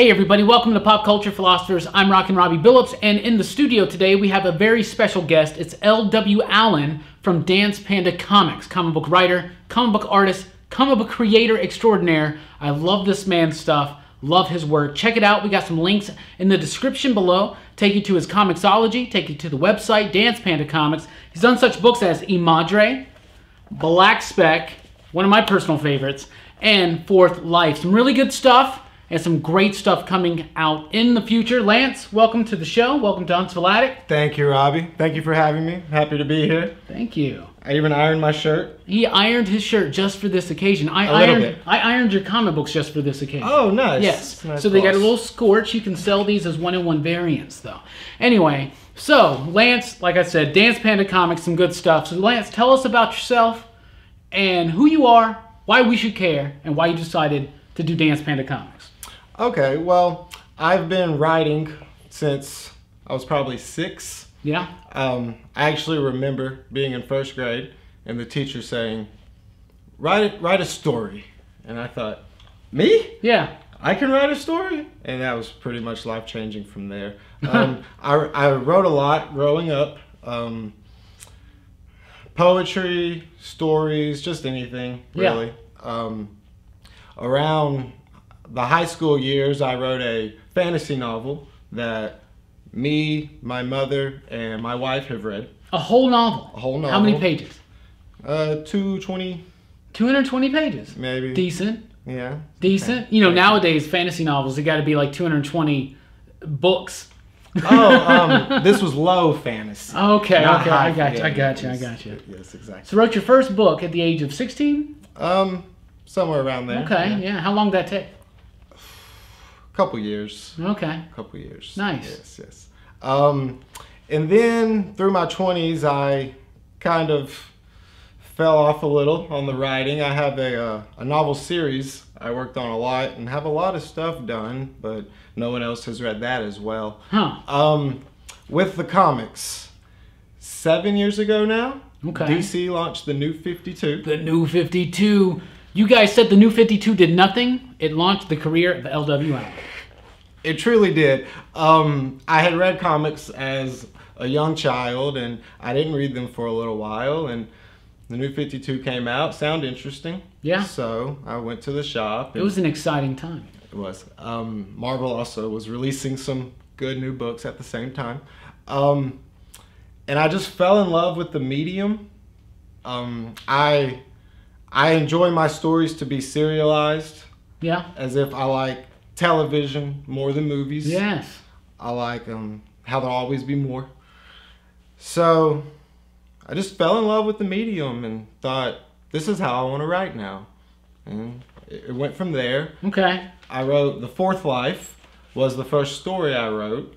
Hey everybody, welcome to Pop Culture Philosophers. I'm Rockin Robbie Billups, and in the studio today we have a very special guest. It's L.W. Allen from Dance Panda Comics, comic book writer, comic book artist, comic book creator extraordinaire. I love this man's stuff, love his work. Check it out. We got some links in the description below. Take you to his Comixology, take you to the website, Dance Panda Comics. He's done such books as Imadre, Black Speck, one of my personal favorites, and Fourth Life. Some really good stuff. And some great stuff coming out in the future. Lance, welcome to the show. Welcome to Unsphalatic. Thank you, Robbie. Thank you for having me. Happy to be here. Thank you. I even ironed my shirt. He ironed his shirt just for this occasion. I ironed your comic books just for this occasion. Oh, nice. Yes. Nice so they got a little scorch. You can sell these as one-in-one variants, though. Anyway, so Lance, like I said, Dance Panda Comics, some good stuff. So Lance, tell us about yourself and who you are, why we should care, and why you decided to do Dance Panda Comics. Okay, well, I've been writing since I was probably 6. Yeah? I actually remember being in 1st grade and the teacher saying, write a story. And I thought, me? Yeah. I can write a story? And that was pretty much life-changing from there. I wrote a lot growing up. Poetry, stories, just anything, really. Yeah. Around the high school years, I wrote a fantasy novel that me, my mother, and my wife have read. A whole novel? A whole novel. How many pages? 220. 220 pages? Maybe. Decent. Yeah. Decent. Okay. You know, nowadays, fantasy novels, they got to be like 220 books. Oh, this was low fantasy. Okay, okay, I got you. Yes, exactly. So wrote your first book at the age of 16? Somewhere around there. Okay, yeah. How long did that take? Couple years. Okay. Couple years. Nice. Yes. And then through my 20s, I kind of fell off a little on the writing. I have a novel series I worked on a lot and have a lot of stuff done, but no one else has read that as well. Huh. With the comics, 7 years ago now, okay, DC launched the New 52. The New 52. You guys said the New 52 did nothing. It launched the career of L.W. Allen. It truly did. I had read comics as a young child, and I didn't read them for a little while, and the New 52 came out. Sound interesting. Yeah. So I went to the shop. It was an exciting time. It was. Marvel also was releasing some good new books at the same time. And I just fell in love with the medium. I enjoy my stories to be serialized. Yeah. As if I like television more than movies. Yes. I like how there'll always be more. So I just fell in love with the medium and thought, this is how I want to write now. And it went from there. Okay. I wrote The Fourth Life was the first story I wrote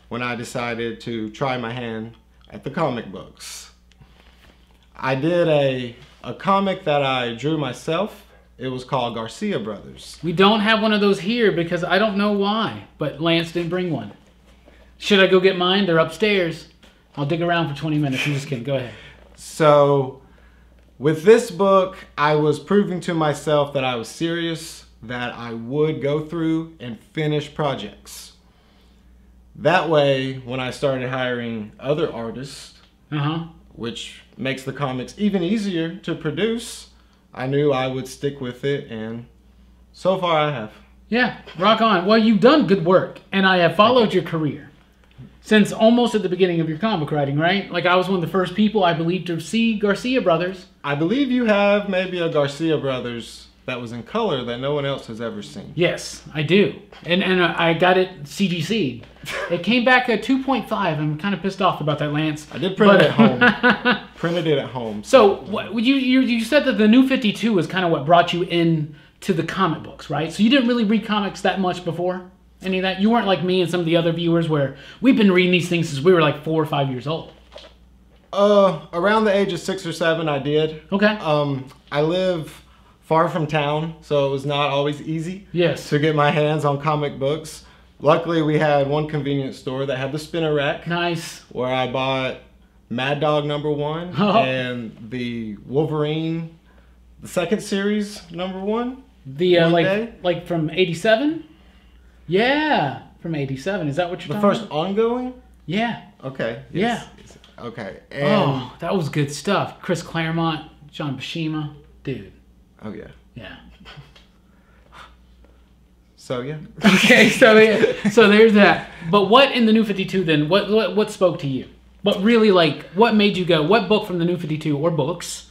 when I decided to try my hand at the comic books. I did a comic that I drew myself. It was called Garcia Brothers. We don't have one of those here because I don't know why, but Lance didn't bring one. Should I go get mine? They're upstairs. I'll dig around for 20 minutes. I'm just kidding. Go ahead. So with this book, I was proving to myself that I was serious, that I would go through and finish projects. That way, when I started hiring other artists, which makes the comics even easier to produce, I knew I would stick with it, and so far I have. Yeah, rock on. Well, you've done good work, and I have followed your career since almost at the beginning of your comic writing, right? Like I was one of the first people, I believe, to see Garcia Brothers. I believe you have maybe a Garcia Brothers that was in color that no one else has ever seen. Yes, I do. And I got it CGC'd. It came back at 2.5. I'm kind of pissed off about that, Lance. I did print it at home. Printed it at home. So you said that the New 52 was kind of what brought you in to the comic books, right? So you didn't really read comics that much before any of that? You weren't like me and some of the other viewers where we've been reading these things since we were like 4 or 5 years old. Around the age of 6 or 7, I did. Okay. I live far from town, so it was not always easy to get my hands on comic books. Luckily, we had one convenience store that had the spinner rack. Nice. Where I bought Mad Dog #1 and the Wolverine, the second series #1. The like from '87. Yeah, from '87. Is that what you're The talking first about? ongoing? Yeah. Okay. Yeah. Okay. And, Oh, that was good stuff. Chris Claremont, John Buscema, dude. oh, yeah. Yeah. So, yeah. Okay, so there's that. But what in the New 52 then? What spoke to you? What really what made you go? What book from the New 52 or books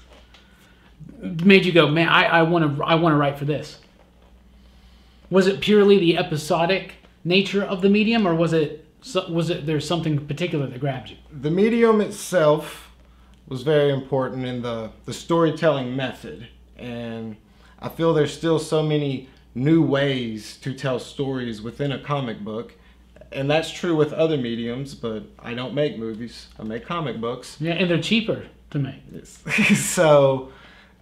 made you go, man? I want to write for this. Was it purely the episodic nature of the medium, or was it there's something particular that grabbed you? The medium itself was very important in the storytelling method, and I feel there's still so many new ways to tell stories within a comic book, and that's true with other mediums, but I don't make movies, I make comic books. Yeah, and they're cheaper to make. Yes. So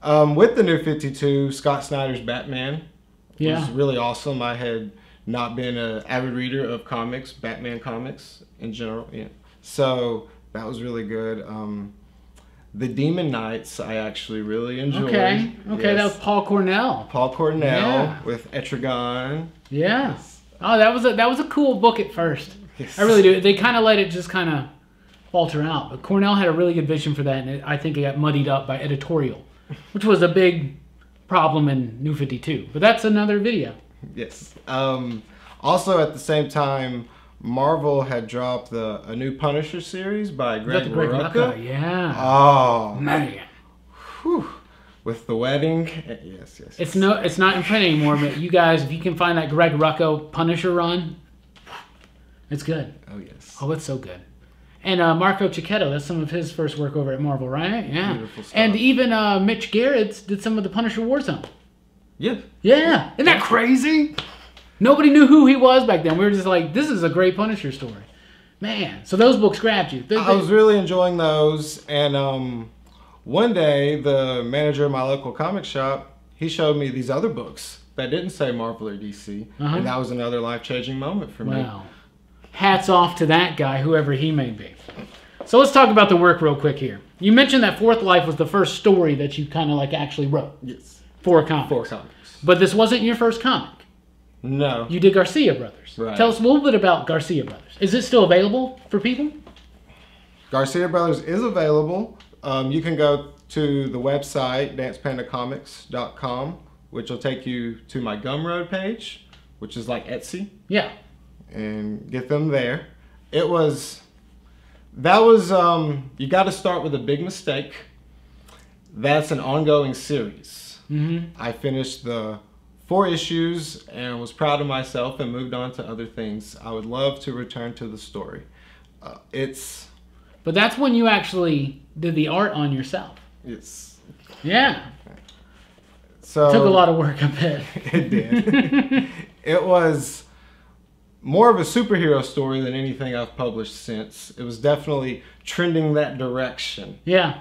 with the New 52, Scott Snyder's Batman was really awesome. I had not been an avid reader of comics, Batman comics in general. Yeah. So that was really good. The Demon Knights I actually really enjoyed. Okay, yes. That was Paul Cornell. Paul Cornell with Etrigan. Yeah. Yes. Oh, that was a cool book at first. Yes. I really do. They kind of let it just kind of falter out. But Cornell had a really good vision for that, and I think it got muddied up by editorial, which was a big problem in New 52. But that's another video. Yes. Also, at the same time, Marvel had dropped a new Punisher series by Greg Rucka. Yeah. Oh man. Whew. With the wedding. Yes. It's not in print anymore, but you guys, if you can find that Greg Rucka Punisher run, it's good. Oh yes. Oh, it's so good. And Marco Cicchetto, that's some of his first work over at Marvel, right? Yeah. Beautiful stuff. And even Mitch Gerrits did some of the Punisher Warzone. Yeah. Yeah. Isn't that crazy? Nobody knew who he was back then. We were just like, this is a great Punisher story. Man. So those books grabbed you. I was really enjoying those. And one day, the manager of my local comic shop, he showed me these other books that didn't say Marvel or DC. And that was another life-changing moment for me. Wow. Hats off to that guy, whoever he may be. So let's talk about the work real quick here. You mentioned that Fourth Life was the first story that you kind of actually wrote. Yes. For a comic. For comics. But this wasn't your first comic. No. You did Garcia Brothers. Right. Tell us a little bit about Garcia Brothers. Is it still available for people? Garcia Brothers is available. You can go to the website, dancepandacomics.com, which will take you to my Gumroad page, which is like Etsy. Yeah. And get them there. You got to start with a big mistake. That's an ongoing series. I finished the 4 issues and was proud of myself and moved on to other things. I would love to return to the story. But that's when you actually did the art on yourself. It's Yeah. so It took a lot of work, I bet. It did. It was more of a superhero story than anything I've published since. It was definitely trending that direction. Yeah.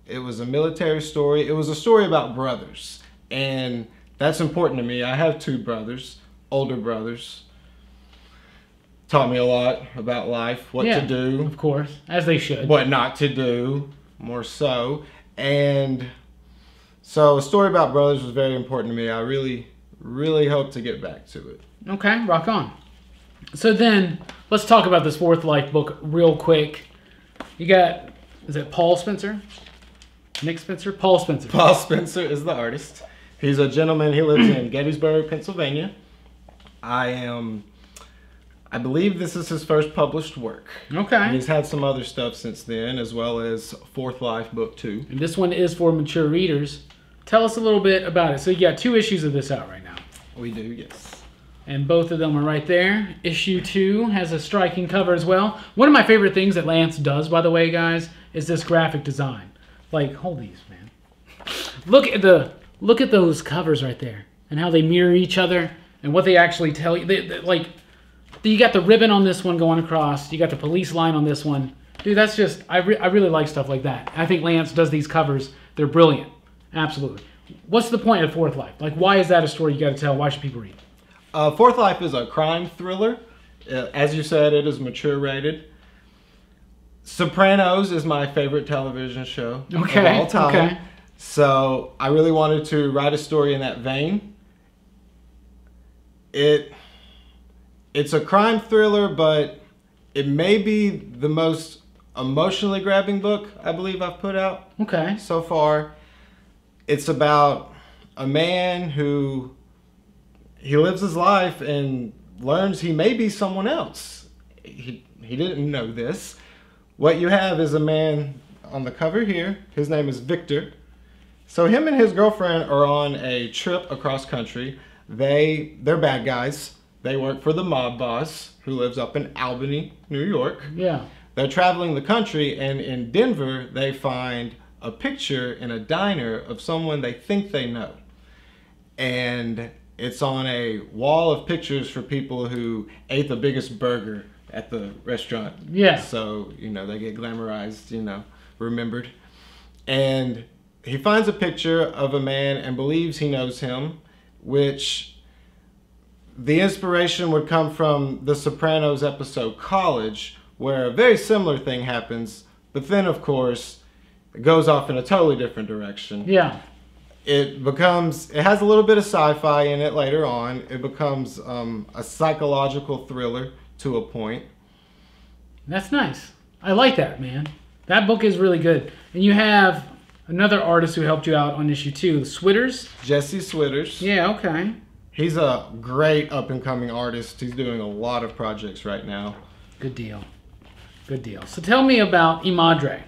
It was a military story. It was a story about brothers. And that's important to me. I have 2 brothers, older brothers. Taught me a lot about life, what to do. Of course, as they should. What not to do, more so. And so a story about brothers was very important to me. I really, really hope to get back to it. Okay, rock on. So then, let's talk about this Fourth Life book real quick. You got, is it Paul Spencer? Nick Spencer? Paul Spencer. Paul Spencer is the artist. He's a gentleman. He lives in Gettysburg, Pennsylvania. I believe this is his first published work. Okay. And he's had some other stuff since then, as well as Fourth Life Book 2. And this one is for mature readers. Tell us a little bit about it. So you got 2 issues of this out right now. We do, yes. And both of them are right there. Issue 2 has a striking cover as well. One of my favorite things that Lance does, by the way, guys, is this graphic design. Hold these, man. Look at those covers right there and how they mirror each other and what they actually tell you. You got the ribbon on this one going across. You got the police line on this one. Dude, that's just, I really like stuff like that. I think Lance does these covers. They're brilliant. Absolutely. What's the point of Fourth Life? Why is that a story you got to tell? Why should people read? Fourth Life is a crime thriller. As you said, it is mature rated. Sopranos is my favorite television show of all time. Okay. So, So I really wanted to write a story in that vein. It's a crime thriller, but it may be the most emotionally grabbing book I believe I've put out so far. It's about a man who he lives his life and learns he may be someone else. He didn't know this. What you have is a man on the cover here. His name is Victor. So him and his girlfriend are on a trip across country. They're bad guys. They work for the mob boss who lives up in Albany, New York. Yeah. They're traveling the country, and in Denver, they find a picture in a diner of someone they think they know. And it's on a wall of pictures for people who ate the biggest burger at the restaurant. Yeah. So, they get glamorized, remembered. And he finds a picture of a man and believes he knows him, which the inspiration would come from the Sopranos episode College, where a very similar thing happens, but then, of course, it goes off in a totally different direction. Yeah. It has a little bit of sci-fi in it later on. It becomes a psychological thriller to a point. That's nice. I like that, man. That book is really good. And you have another artist who helped you out on issue 2, the Switters. Jesse Switters. Yeah, okay. He's a great up-and-coming artist. He's doing a lot of projects right now. Good deal. Good deal. So tell me about Imadre.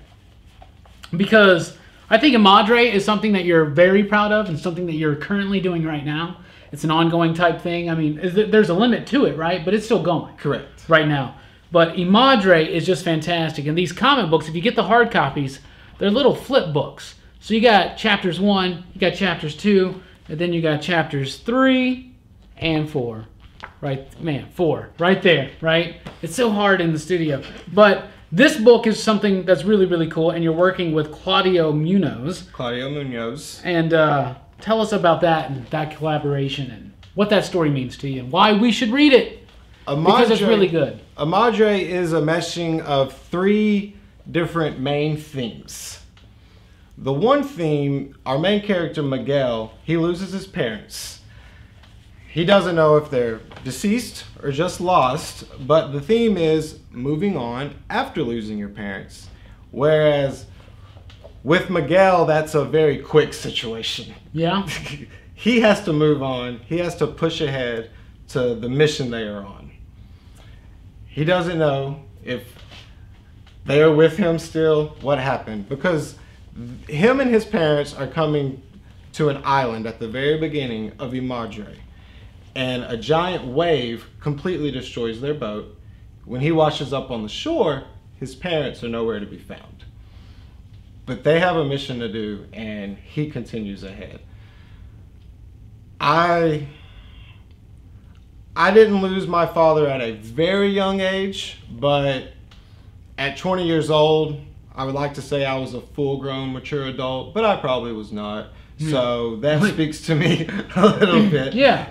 Because I think Imadre is something that you're very proud of and something that you're currently doing right now. It's an ongoing type thing. I mean, there's a limit to it, right? But it's still going. Correct. Right now. But Imadre is just fantastic. And these comic books, if you get the hard copies, they're little flip books. So you got chapters 1, you got chapters 2, and then you got chapters 3 and 4. Right, man, 4. Right there, right? It's so hard in the studio. But this book is something that's really, really cool, and you're working with Claudio Munoz. And tell us about that and that collaboration and what that story means to you and why we should read it. Because it's really good. Imadre is a meshing of 3 different main themes. The one theme, our main character, Miguel, he loses his parents. He doesn't know if they're deceased or just lost, but the theme is moving on after losing your parents. Whereas with Miguel, that's a very quick situation. Yeah. He has to move on. He has to push ahead to the mission they are on. He doesn't know if they are with him still, what happened. Because him and his parents are coming to an island at the very beginning of Imadre. And a giant wave completely destroys their boat. When he washes up on the shore, his parents are nowhere to be found. But they have a mission to do, and he continues ahead. I didn't lose my father at a very young age, but at 20 years old, I would like to say I was a full-grown, mature adult, but I probably was not. So that speaks to me a little bit. Yeah.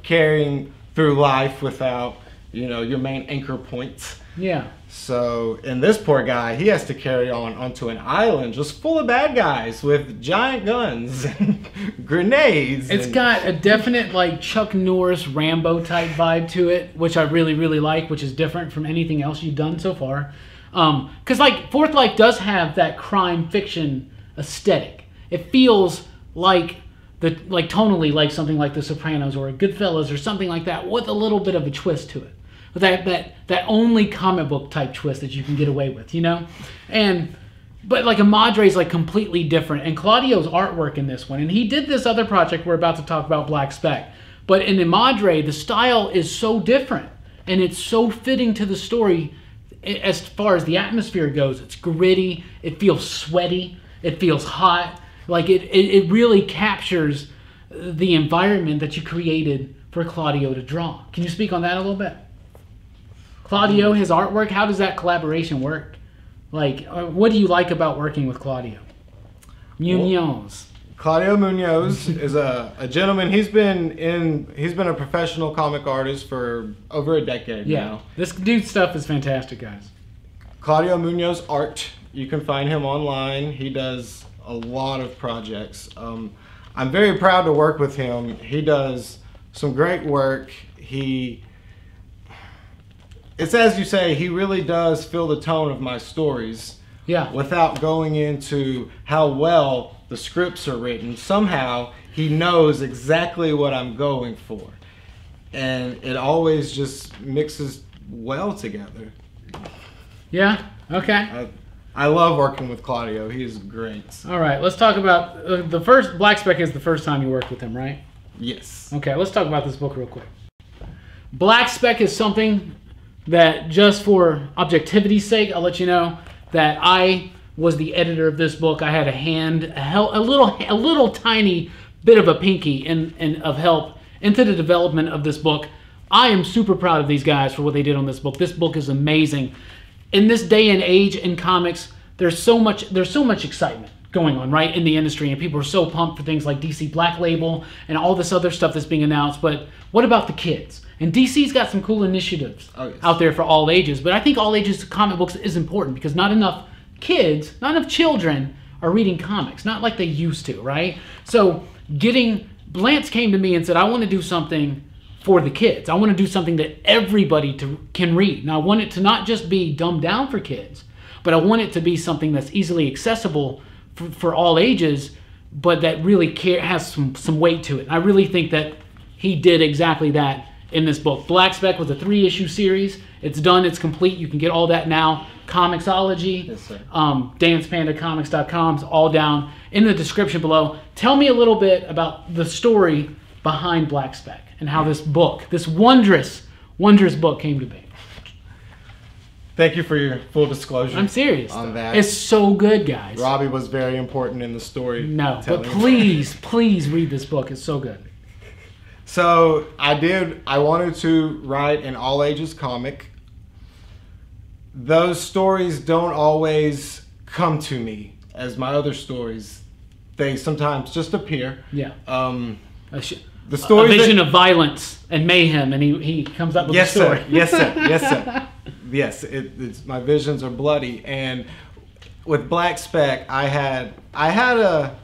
Carrying through life without, your main anchor points. Yeah. So, and this poor guy, he has to carry on onto an island just full of bad guys with giant guns and grenades. It's got a definite, Chuck Norris, Rambo type vibe to it, which I really, really like, which is different from anything else you've done so far. Because, Fourth Life does have that crime fiction aesthetic. It feels tonally like something like The Sopranos or Goodfellas or something like that, with a little bit of a twist to it. But that only comic book type twist that you can get away with, But Imadre is completely different. And Claudio's artwork in this one, and he did this other project we're about to talk about, Black Speck. But in Imadre, the style is so different, and it's so fitting to the story as far as the atmosphere goes. It's gritty, it feels sweaty, it feels hot. It really captures the environment that you created for Claudio to draw. Can you speak on that a little bit? Claudio, his artwork, how does that collaboration work? What do you like about working with Claudio? Munoz. Claudio Munoz is a gentleman. He's been a professional comic artist for over a decade now. This dude's stuff is fantastic, guys. Claudio Munoz Art. You can find him online. He does a lot of projects. I'm very proud to work with him. He does some great work. It's as you say, he really does feel the tone of my stories. Yeah. Without going into how well the scripts are written. Somehow he knows exactly what I'm going for. And it always just mixes well together. Yeah? Okay. I love working with Claudio. He is great. All right, let's talk about the first. Black Speck is the first time you worked with him, right? Yes. Okay, let's talk about this book real quick. Black Speck is something that, just for objectivity's sake, I'll let you know that I was the editor of this book. I had a hand, a little tiny bit of a pinky of help into the development of this book. I am super proud of these guys for what they did on this book. This book is amazing. In this day and age in comics, there's so much excitement going on, right, in the industry, and people are so pumped for things like DC Black Label and all this other stuff that's being announced. But what about the kids? And DC's got some cool initiatives out there for all ages. But I think all ages comic books is important because not enough kids, not enough children are reading comics, not like they used to, right? So Blance came to me and said, I want to do something for the kids. I want to do something that everybody can read. Now, I want it to not just be dumbed down for kids, but I want it to be something that's easily accessible for all ages, but that really has some weight to it. I really think that he did exactly that in this book. Black Speck was a 3-issue series. It's done. It's complete. You can get all that now. Comixology, yes, sir. DancePandaComics.com is all down in the description below. Tell me a little bit about the story behind Black Speck and how this book, this wondrous book, came to be. Thank you for your full disclosure. I'm serious on that. It's so good, guys. Robbie was very important in the story. No, but please read this book. It's so good. So I wanted to write an all ages comic. Those stories don't always come to me as my other stories. They sometimes just appear. Yeah. The story, a vision of violence and mayhem, and he comes up with a story. Sir. Yes, sir. Yes, sir. Yes, it's my visions are bloody. And with Black Speck, I had a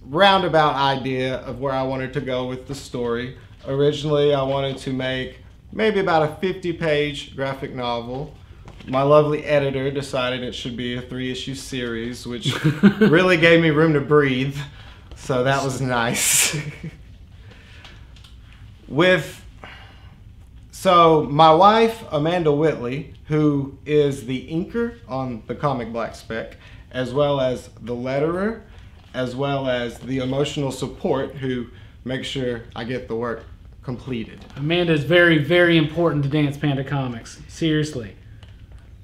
roundabout idea of where I wanted to go with the story. Originally, I wanted to make maybe about a 50-page graphic novel. My lovely editor decided it should be a 3-issue series, which really gave me room to breathe. So that was nice. So my wife, Amanda Whitley, who is the inker on the comic Black Speck, as well as the letterer, as well as the emotional support who makes sure I get the work completed. Amanda is very, very important to Dance Panda Comics. Seriously.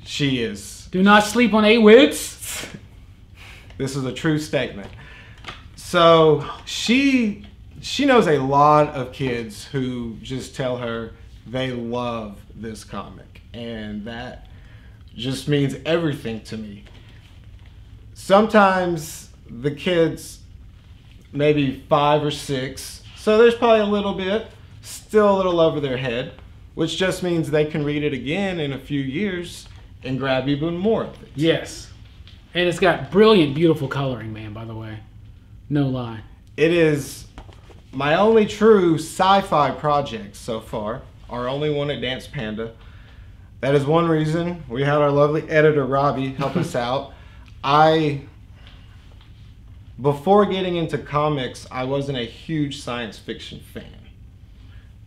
She is. Do not sleep on A-Wits. This is a true statement. So she knows a lot of kids who just tell her they love this comic, and that just means everything to me. Sometimes the kids, maybe 5 or 6, so there's probably a little bit, still a little over their head, which just means they can read it again in a few years and grab even more of it. Yes. And it's got brilliant, beautiful coloring, man, by the way. No lie. It is my only true sci-fi project so far, our only one at Dance Panda. That is one reason we had our lovely editor, Robbie, help us out. Before getting into comics, I wasn't a huge science fiction fan.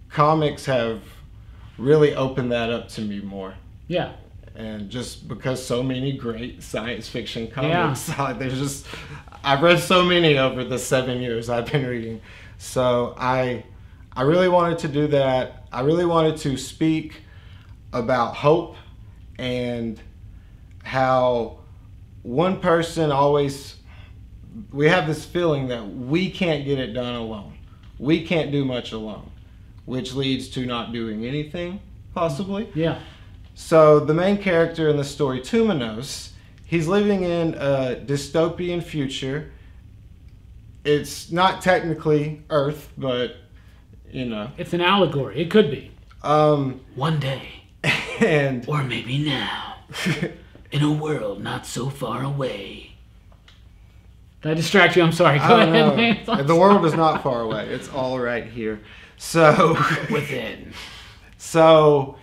Comics have really opened that up to me more. Yeah. And just because so many great science fiction comics, I've read so many over the 7 years I've been reading. So I really wanted to do that. I really wanted to speak about hope and how one person we have this feeling that we can't get it done alone. We can't do much alone, which leads to not doing anything, possibly. Yeah. So the main character in the story, Tumanos, he's living in a dystopian future. It's not technically Earth, but, you know. It's an allegory. It could be. One day. And or maybe now. In a world not so far away. Did I distract you? I'm sorry. Go ahead, man. The world is not far away. It's all right here. So Within. So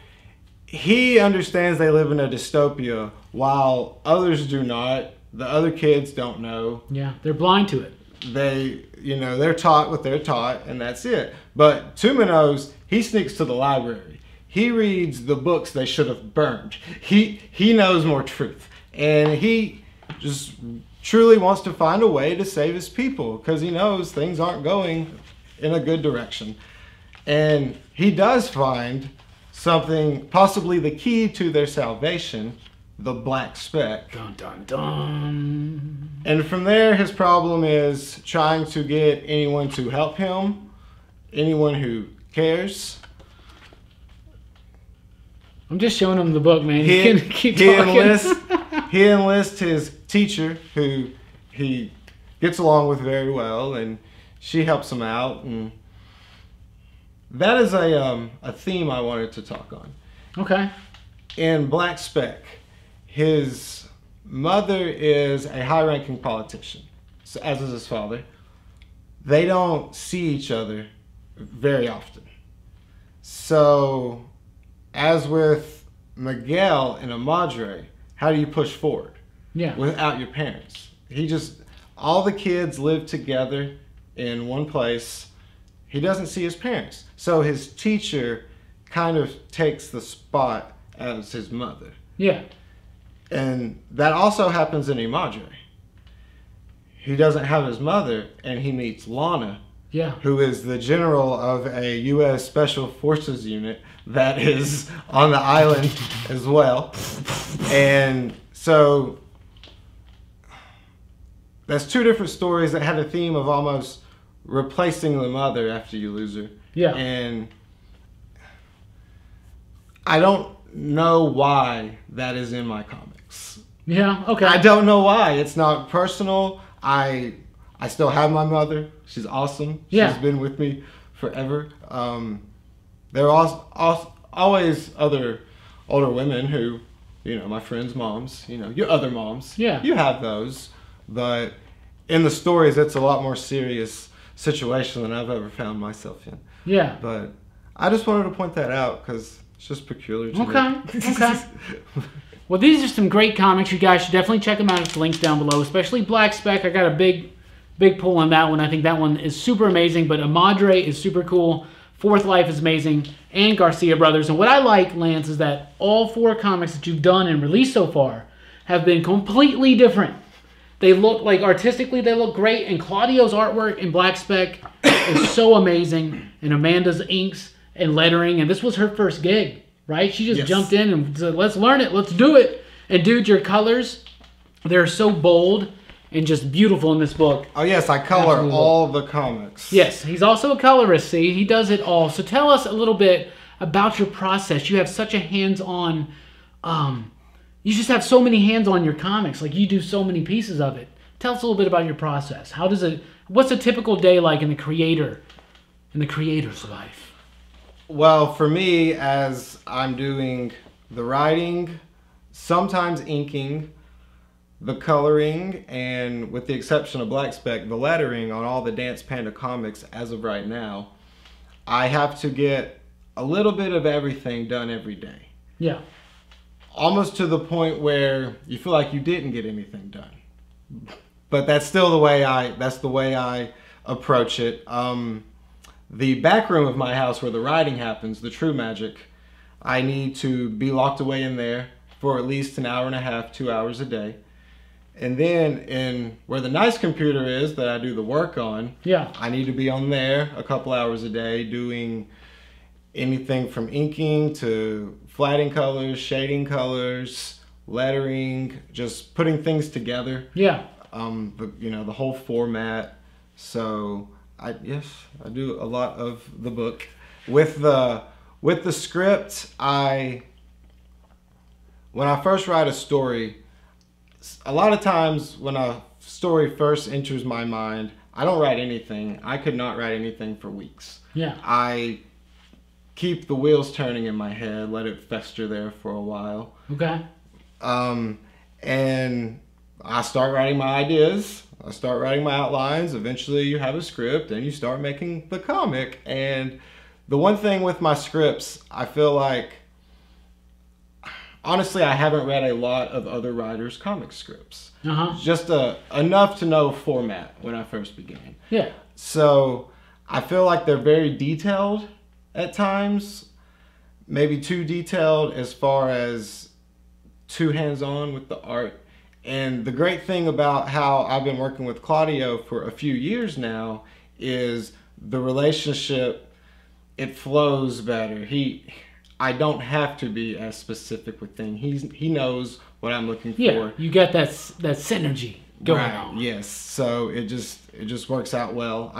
he understands they live in a dystopia while others do not. The other kids don't know. Yeah, they're blind to it. They're taught what they're taught, and that's it. But Tuma knows. He sneaks to the library. He reads the books they should have burned. He knows more truth, and he just truly wants to find a way to save his people because he knows things aren't going in a good direction. And he does find something, possibly the key to their salvation, the Black Speck. Dun, dun, dun. And from there, his problem is trying to get anyone to help him, anyone who cares. I'm just showing him the book, man. You can keep talking. He enlists his teacher, who he gets along with very well, and she helps him out. And that is a theme I wanted to talk on. Okay. In Black Speck, his mother is a high-ranking politician, as is his father. They don't see each other very often. So, as with Miguel and Imadre, how do you push forward? Yeah. Without your parents? All the kids live together in one place. He doesn't see his parents. So his teacher kind of takes the spot as his mother. Yeah. And that also happens in Imadre. He doesn't have his mother, and he meets Lana, Yeah. who is the general of a U.S. Special Forces unit that is on the island as well. And so that's two different stories that have a theme of almost replacing the mother after you lose her. Yeah. And I don't know why that is in my comics. Yeah. Okay. I don't know why. It's not personal. I still have my mother. She's awesome. Yeah. She's been with me forever. There are always other older women who, my friends' moms, your other moms. Yeah. You have those. But in the stories, it's a lot more serious situation than I've ever found myself in. Yeah. But I just wanted to point that out because it's just peculiar to me. Okay. Well, these are some great comics. You guys should definitely check them out. It's linked down below, especially Black Speck. I got a big pull on that one. I think that one is super amazing, but Imadre is super cool. Fourth Life is amazing, and Garcia Brothers. And what I like, Lance, is that all 4 comics that you've done and released so far have been completely different. They look like, artistically, they look great, and Claudio's artwork in Black Speck is so amazing, and Amanda's inks and lettering, and this was her first gig, right? She just jumped in and said, let's learn it, let's do it. And dude, your colors, they're so bold and just beautiful in this book. Oh yes, I color all the comics. Yes, he's also a colorist, see? He does it all. So tell us a little bit about your process. You have such a hands-on, you just have so many hands on your comics. Like, you do so many pieces of it. Tell us a little bit about your process. What's a typical day like in the creator's life? Well, for me, as I'm doing the writing, sometimes inking, the coloring, and with the exception of Black Speck, the lettering on all the Dance Panda comics as of right now, I have to get a little bit of everything done every day. Yeah. Almost to the point where you feel like you didn't get anything done. But that's still the way I approach it. The back room of my house where the writing happens, the true magic, I need to be locked away in there for at least an hour and a half, 2 hours a day. And then in where the nice computer is that I do the work on, I need to be on there a couple hours a day doing anything from inking to flatting colors, shading colors, lettering, just putting things together. Yeah. The whole format. So I do a lot of the book. With the script, when I first write a story, a lot of times when a story first enters my mind, I don't write anything. I could not write anything for weeks. Yeah. I keep the wheels turning in my head, let it fester there for a while. Okay. And I start writing my ideas. I start writing my outlines. Eventually you have a script and you start making the comic. And the one thing with my scripts, I feel like, honestly, I haven't read a lot of other writers' comic scripts. Just enough to know format when I first began. Yeah. So I feel like they're very detailed at times, maybe too detailed as far as too hands-on with the art. And the great thing about how I've been working with Claudio for a few years now is the relationship, it flows better. I don't have to be as specific with things. He knows what I'm looking for. Yeah, you got that synergy going on. Yes. So it just works out well.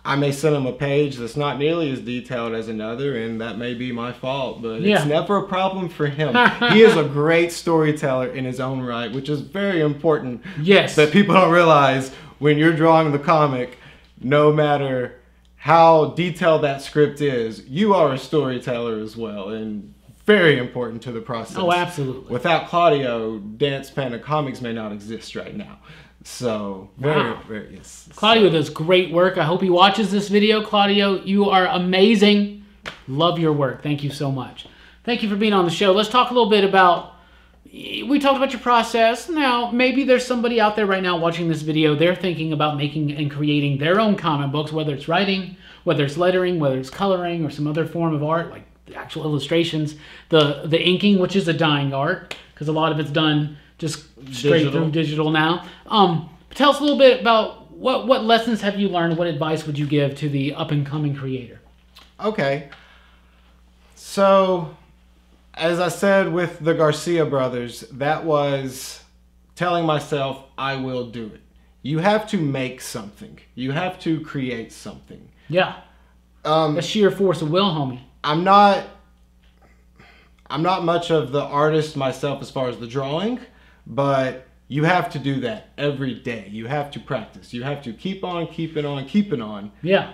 I may send him a page that's not nearly as detailed as another, and that may be my fault, but it's never a problem for him. He is a great storyteller in his own right, which is very important. Yes. That people don't realize when you're drawing the comic, no matter how detailed that script is, you are a storyteller as well, and very important to the process. Oh, absolutely. Without Claudio, Dance Panda Comics may not exist right now. So, very, yes. Claudio does great work. I hope he watches this video. Claudio, you are amazing. Love your work. Thank you so much. Thank you for being on the show. Let's talk a little bit about, we talked about your process. Now, maybe there's somebody out there right now watching this video. They're thinking about making and creating their own comic books, whether it's writing, whether it's lettering, whether it's coloring, or some other form of art, like the actual illustrations, the inking, which is a dying art, because a lot of it's done just straight through digital now. Tell us a little bit about what lessons have you learned? What advice would you give to the up-and-coming creator? Okay. So, as I said with the Garcia Brothers, that was telling myself, I will do it. You have to make something. You have to create something. Yeah. A sheer force of will, homie. I'm not much of the artist myself as far as the drawing, but you have to do that every day. You have to practice. You have to keep on, keeping on, keeping on. Yeah.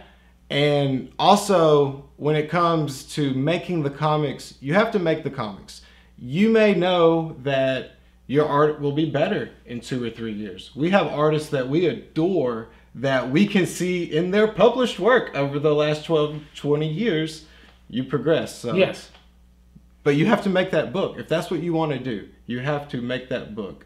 And also, when it comes to making the comics, you have to make the comics. You may know that your art will be better in 2 or 3 years. We have artists that we adore that we can see in their published work over the last 12, 20 years, you progress. So. Yes. But you have to make that book. If that's what you want to do, you have to make that book.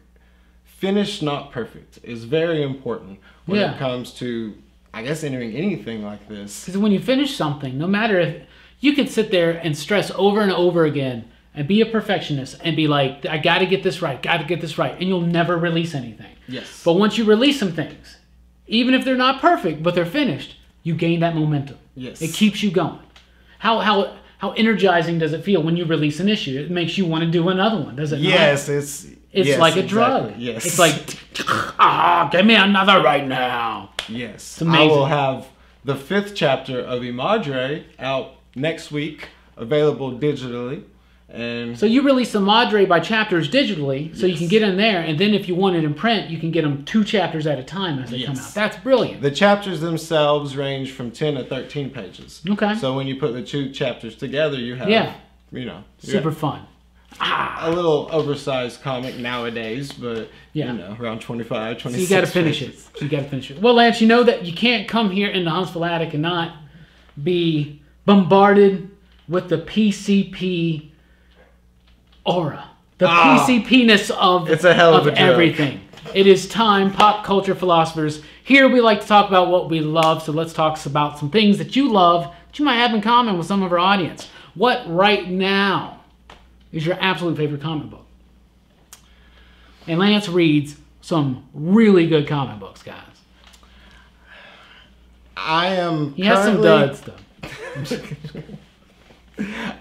Finished, not perfect, is very important when it comes to, I guess, entering anything like this. Because when you finish something, no matter if you could sit there and stress over and over again and be a perfectionist and be like, I got to get this right, got to get this right, and you'll never release anything. Yes. But once you release some things, even if they're not perfect, but they're finished, you gain that momentum. Yes. It keeps you going. How energizing does it feel when you release an issue? It makes you want to do another one, does it not? Yes, it's like a drug. Yes. It's like, give me another right now. Yes. It's amazing. I will have the 5th chapter of Imadre out next week, available digitally. And so you release the Madre by chapters digitally, so you can get in there, and then if you want it in print, you can get them 2 chapters at a time as they come out. That's brilliant. The chapters themselves range from 10 to 13 pages. Okay. So when you put the 2 chapters together, you have, super fun. A little oversized comic nowadays, but around 25, 26 So you got to finish it. Well, Lance, you know that you can't come here in the Huntsville Attic and not be bombarded with the PCP aura, the PCP-ness of, it's a hell of a everything. It is time, pop culture philosophers. Here we like to talk about what we love, so let's talk about some things that you love that you might have in common with some of our audience. What right now is your absolute favorite comic book? And Lance reads some really good comic books, guys. He has some duds, though.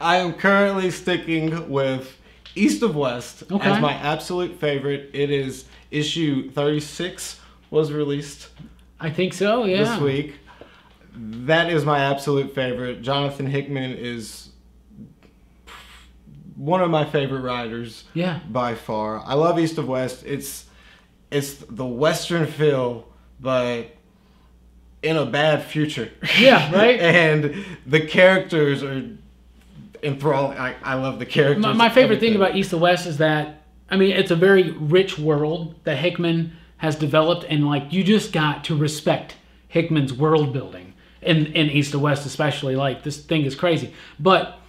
I am currently sticking with East of West as my absolute favorite. It is issue 36 was released. I think so, yeah. This week. That is my absolute favorite. Jonathan Hickman is one of my favorite writers by far. I love East of West. It's the Western feel, but in a bad future. Yeah, right? And the characters are enthralling. I love the characters. My favorite thing about East of West is that, I mean, it's a very rich world that Hickman has developed, and like, you just got to respect Hickman's world building in East to West especially. Like, this thing is crazy. But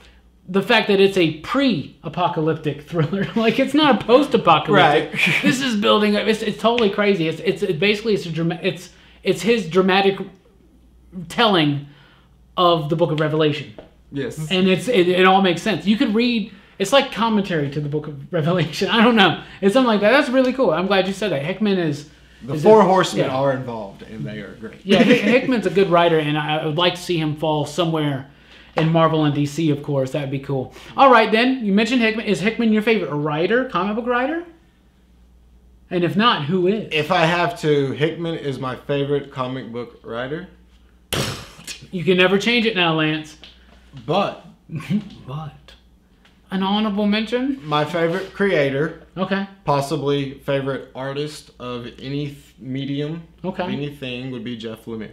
the fact that it's a pre-apocalyptic thriller, like, it's not a post-apocalyptic. Right. This is building up. It's totally crazy. It's basically it's his dramatic telling of the Book of Revelation. Yes. And it all makes sense. You could read. It's like commentary to the Book of Revelation. I don't know. It's something like that. That's really cool. I'm glad you said that. Hickman is. The Four Horsemen are involved, and they are great. Yeah, Hickman's a good writer, and I would like to see him fall somewhere in Marvel and DC, of course. That'd be cool. All right, then. You mentioned Hickman. Is Hickman your favorite writer, comic book writer? And if not, who is? If I have to, Hickman is my favorite comic book writer. You can never change it now, Lance. But an honorable mention? My favorite creator. Okay. Possibly favorite artist of any medium. Okay. Anything would be Jeff Lemire.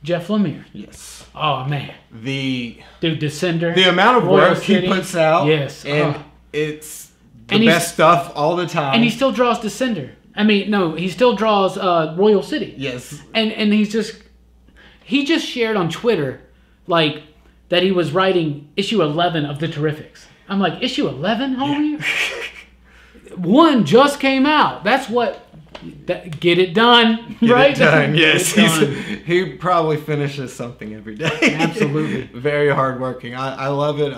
Jeff Lemire. Yes. Oh, man. Dude, Descender. The amount of Royal work City. he puts out. Yes. And it's the best stuff all the time. And he still draws Descender. I mean, no, he still draws Royal City. Yes. And he just shared on Twitter, like, that he was writing issue 11 of The Terrifics. I'm like, issue 11, homie? Yeah. One just came out. That's what... get it done, right? Get it done, yes. Get it done. He probably finishes something every day. Absolutely. Very hardworking. I love it.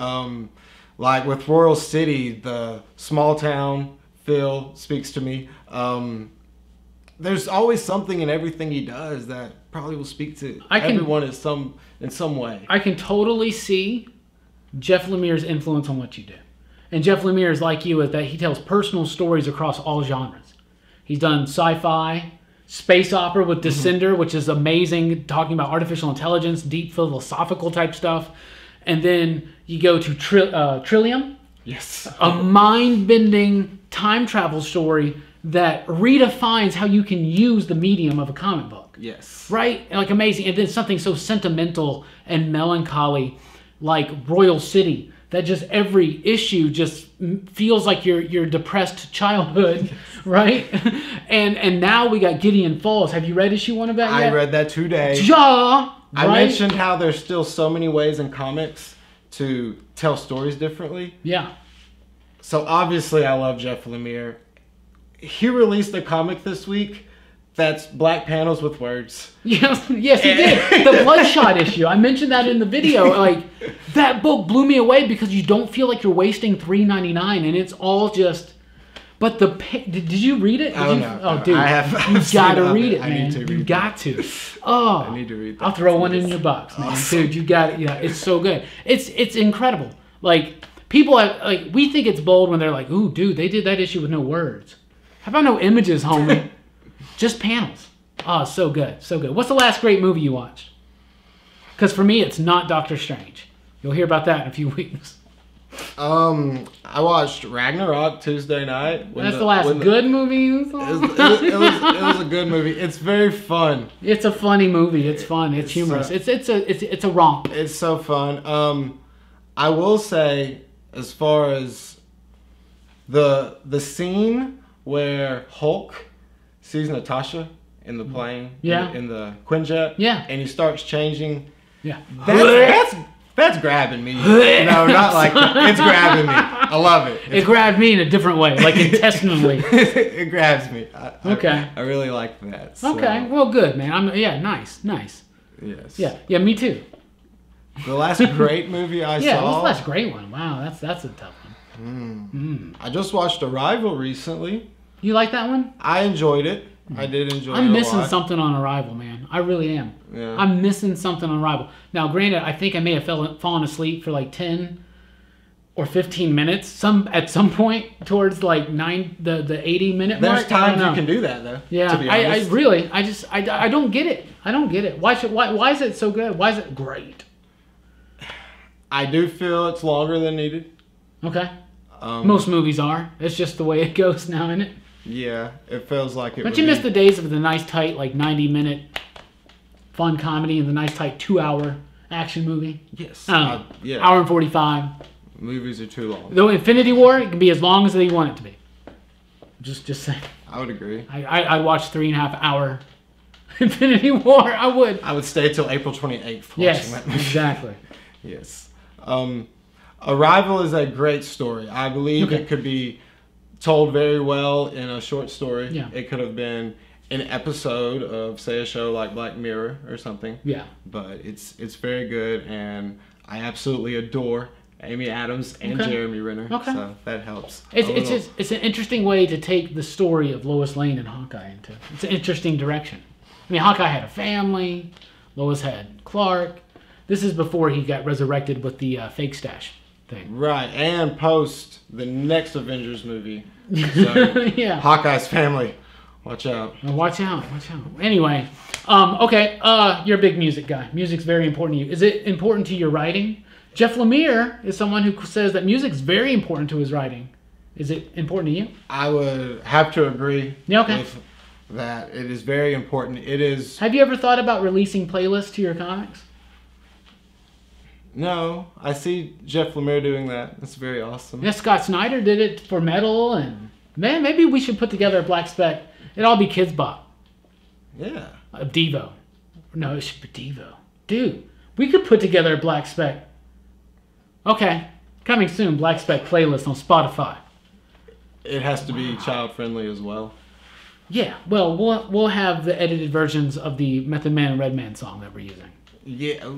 Like with Royal City, the small town feel speaks to me. There's always something in everything he does that probably will speak to everyone in some way. I can totally see Jeff Lemire's influence on what you do. And Jeff Lemire is like you, is that he tells personal stories across all genres. He's done sci-fi, space opera with Descender, which is amazing, talking about artificial intelligence, deep philosophical type stuff. And then you go to Trillium. Yes. A mind-bending time travel story that redefines how you can use the medium of a comic book. Yes. Right? Like, amazing. And then something so sentimental and melancholy like Royal City, that just every issue just feels like your depressed childhood, right? And now we got Gideon Falls. Have you read issue 1 of that yet? I read that today. Ja! I mentioned how there's still so many ways in comics to tell stories differently. Yeah. So obviously I love Jeff Lemire. He released a comic this week that's black panels with words. Yes, he did. The Bloodshot issue. I mentioned that in the video. Like, that book blew me away because you don't feel like you're wasting $3.99, and it's all just. But did you read it? Oh, dude, you've got to read it, man. I need to read it. You've got to. Oh, I need to read that. I'll throw one in your box, man. Awesome. Dude, you got it. Yeah, it's so good. It's incredible. Like, people we think it's bold when they're like, "Ooh, dude, they did that issue with no words." How about no images, homie? Just panels. Oh, so good. So good. What's the last great movie you watched? Because for me, it's not Doctor Strange. You'll hear about that in a few weeks. I watched Ragnarok Tuesday night. That's the last good movie you saw? It was a good movie. It's very fun. It's a funny movie. It's fun. It's humorous. It's a romp. It's so fun. I will say, as far as the scene where Hulk sees Natasha in the plane, in the Quinjet, and he starts changing. Yeah, that's grabbing me. No, not like that. It's grabbing me. I love it. It grabbed me in a different way, like intestinally. It grabs me. I really like that. So. Okay, well, good, man. Nice. Yes. Yeah, me too. The last great movie I saw. Yeah, what's the last great one? Wow, that's a tough one. I just watched Arrival recently. You like that one? I enjoyed it. I did enjoy it a lot. I'm missing something on Arrival, man. I really am. Yeah. I'm missing something on Arrival. Now, granted, I think I may have fallen asleep for like 10 or 15 minutes. At some point towards like the 80-minute mark. There's times you can do that though. Yeah, to be honest. I don't get it. I don't get it. Why is it so good? Why is it great? I do feel it's longer than needed. Okay. Most movies are. It's just the way it goes now, isn't it? Yeah, it feels like it. Don't you miss the days of the nice tight 90-minute fun comedy and the nice tight 2-hour action movie? Yes. Yeah. Hour and 45. Movies are too long. Though Infinity War, it can be as long as they want it to be. Just saying. I would agree. I watch 3.5 hour Infinity War. I would. I would stay till April 28th watching Yes, that movie. exactly. Yes. Arrival is a great story. I believe Okay. it could be told very well in a short story. Yeah. It could have been an episode of, say, a show like Black Mirror or something. Yeah. But it's very good, and I absolutely adore Amy Adams and Okay. Jeremy Renner. Okay. So that helps. It's an interesting way to take the story of Lois Lane and Hawkeye into. It's an interesting direction. I mean, Hawkeye had a family. Lois had Clark. This is before he got resurrected with the fake stash thing. Right, and post the next Avengers movie. So Yeah. Hawkeye's family. Watch out. Watch out. Anyway, okay, you're a big music guy. Music's very important to you. Is it important to your writing? Jeff Lemire is someone who says that music's very important to his writing. Is it important to you? I would have to agree Yeah, okay. with that. It is very important. It is... Have you ever thought about releasing playlists to your comics? No, I see Jeff Lemire doing that. That's very awesome. Yeah, Scott Snyder did it for metal, and man, maybe we should put together a Black Speck. It'd all be Kids Bop. Yeah. Devo. No, it should be Devo. Dude, we could put together a Black Speck. Okay, coming soon, Black Speck playlist on Spotify. It has to be child friendly as well. Yeah, well, we'll have the edited versions of the Method Man and Redman song that we're using. Yeah.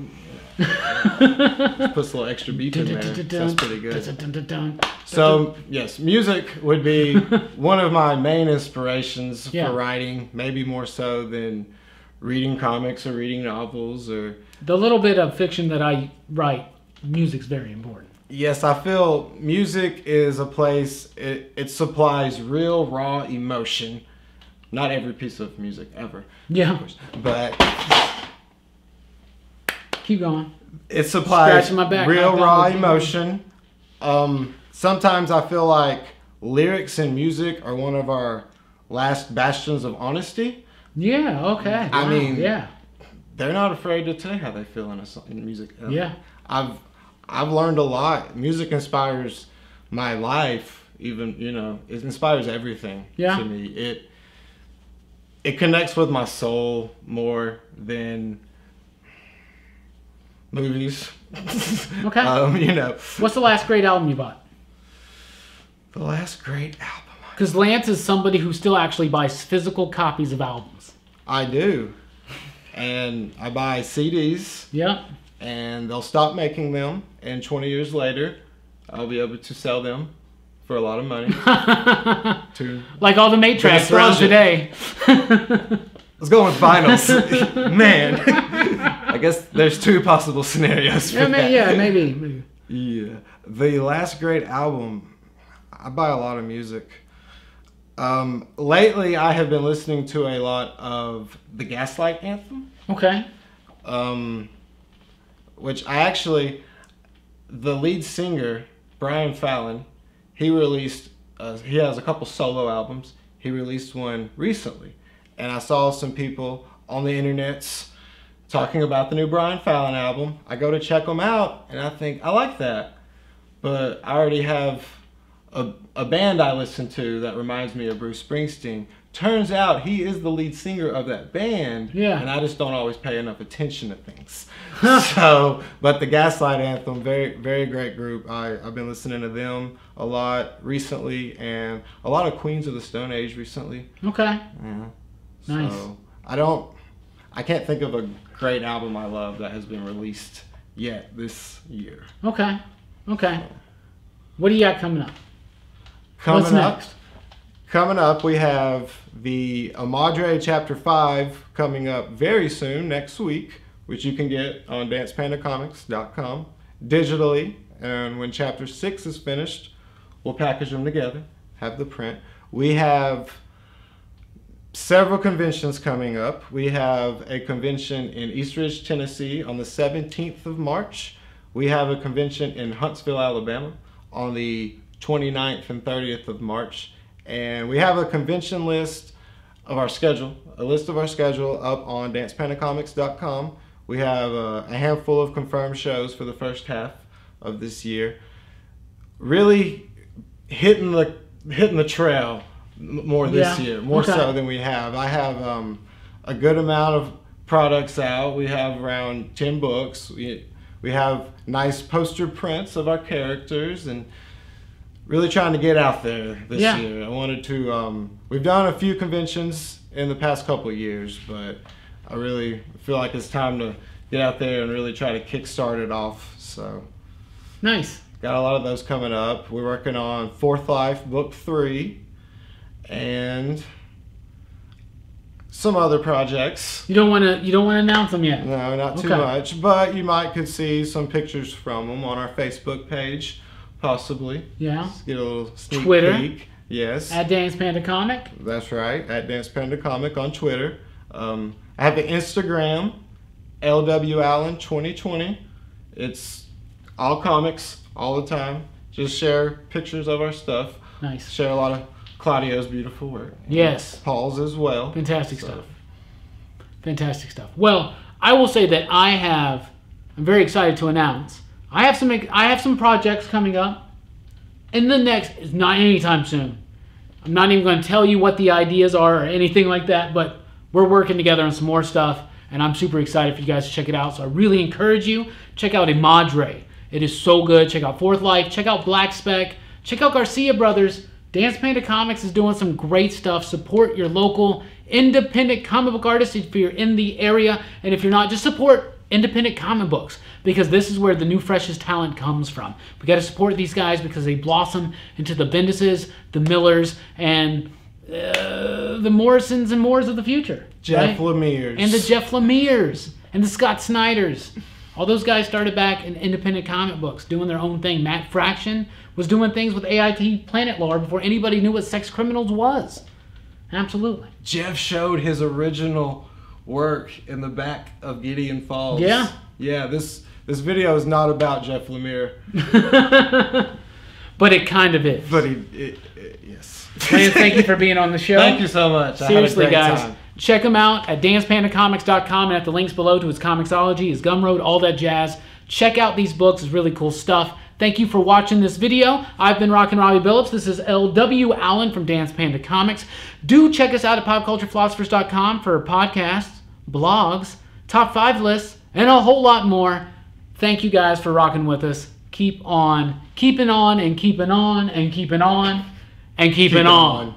Puts a little extra beat in there. That's pretty good. So, yes, music would be one of my main inspirations for writing, maybe more so than reading comics or reading novels or... The little bit of fiction that I write, music's very important. Yes, I feel music is a place, it supplies real, raw emotion. Not every piece of music ever. Yeah. But... Keep going. It supplies my back, real, knock raw down. emotion. Sometimes I feel like lyrics and music are one of our last bastions of honesty. Yeah, okay. I mean, yeah. They're not afraid to tell you how they feel in music. Yeah. I've learned a lot. Music inspires my life. Even, it inspires everything to me. It connects with my soul more than movies. Okay. What's the last great album you bought? The last great album. Because Lance is somebody who still actually buys physical copies of albums. I do. And I buy CDs. Yep. And they'll stop making them. And 20 years later, I'll be able to sell them for a lot of money. Like all the Matrix around today. Let's go with vinyls. Man. I guess there's two possible scenarios for that. Yeah, maybe. Yeah. The last great album, I buy a lot of music. Lately, I have been listening to a lot of the Gaslight Anthem. Okay. Which the lead singer, Brian Fallon, he has a couple solo albums. He released one recently. And I saw some people on the internets talking about the new Brian Fallon album. I go to check them out, and I think, I like that. But I already have a band I listen to that reminds me of Bruce Springsteen. Turns out he is the lead singer of that band, and I just don't always pay enough attention to things. But the Gaslight Anthem, very, very great group. I've been listening to them a lot recently, and a lot of Queens of the Stone Age recently. Okay. Yeah. Nice. So I can't think of a great album I love that has been released yet this year. Okay. What do you got coming up? What's next? Coming up, we have the Imadre Chapter 5 coming up very soon, next week, which you can get on dancepandacomics.com digitally. And when Chapter 6 is finished, we'll package them together, have the print. We have several conventions coming up. We have a convention in East Ridge, Tennessee on the 17th of March. We have a convention in Huntsville, Alabama on the 29th and 30th of March. And we have a convention list of our schedule, up on dancepandacomics.com. We have a handful of confirmed shows for the first half of this year. Really hitting the trail more this year, more so than we have. I have a good amount of products out. We have around 10 books. We have nice poster prints of our characters, and really trying to get out there this year. I wanted to, we've done a few conventions in the past couple of years, but I really feel like it's time to get out there and really try to kickstart it off. So nice. Got a lot of those coming up. We're working on Fourth Life Book 3 and some other projects. You don't want to announce them yet? No, not too much, but you could see some pictures from them on our Facebook page. Possibly. Yeah. Let's get a little sneak peek. Yes. At Dance Panda Comic. That's right. At Dance Panda Comic on Twitter. I have an Instagram, LWAllen2020. It's all comics, all the time. Just share pictures of our stuff. Nice. Share a lot of Claudio's beautiful work. Yes. Paul's as well. Fantastic stuff. Fantastic stuff. Well, I will say that I'm very excited to announce I have some projects coming up in the next, it's not anytime soon. I'm not even going to tell you what the ideas are or anything like that, but we're working together on some more stuff, and I'm super excited for you guys to check it out. So I really encourage you, check out Imadre. It is so good. Check out Fourth Life. Check out Black Speck. Check out Garcia Brothers. Dance Panda Comics is doing some great stuff. Support your local independent comic book artists if you're in the area, and if you're not, just support independent comic books, because this is where the new freshest talent comes from. We got to support these guys because they blossom into the Bendises, the Millers, and the Morrisons and Moores of the future. Jeff Lemire's. And the Jeff Lemire's and the Scott Snyders. All those guys started back in independent comic books, doing their own thing. Matt Fraction was doing things with AIT Planet Lore before anybody knew what Sex Criminals was. Absolutely. Jeff showed his original work in the back of Gideon Falls. Yeah? Yeah, this video is not about Jeff Lemire. But it kind of is. But yes. Lance, thank you for being on the show. Thank you so much. Seriously, I had a great guys. time. Check him out at dancepandacomics.com and at the links below to his Comixology, his Gumroad, all that jazz. Check out these books. It's really cool stuff. Thank you for watching this video. I've been Rockin Robbie Billups. This is L.W. Allen from Dance Panda Comics. Do check us out at popculturephilosophers.com for podcasts, blogs, top 5 lists, and a whole lot more. Thank you guys for rocking with us. Keep on keeping on and keeping on and keeping on and keeping on.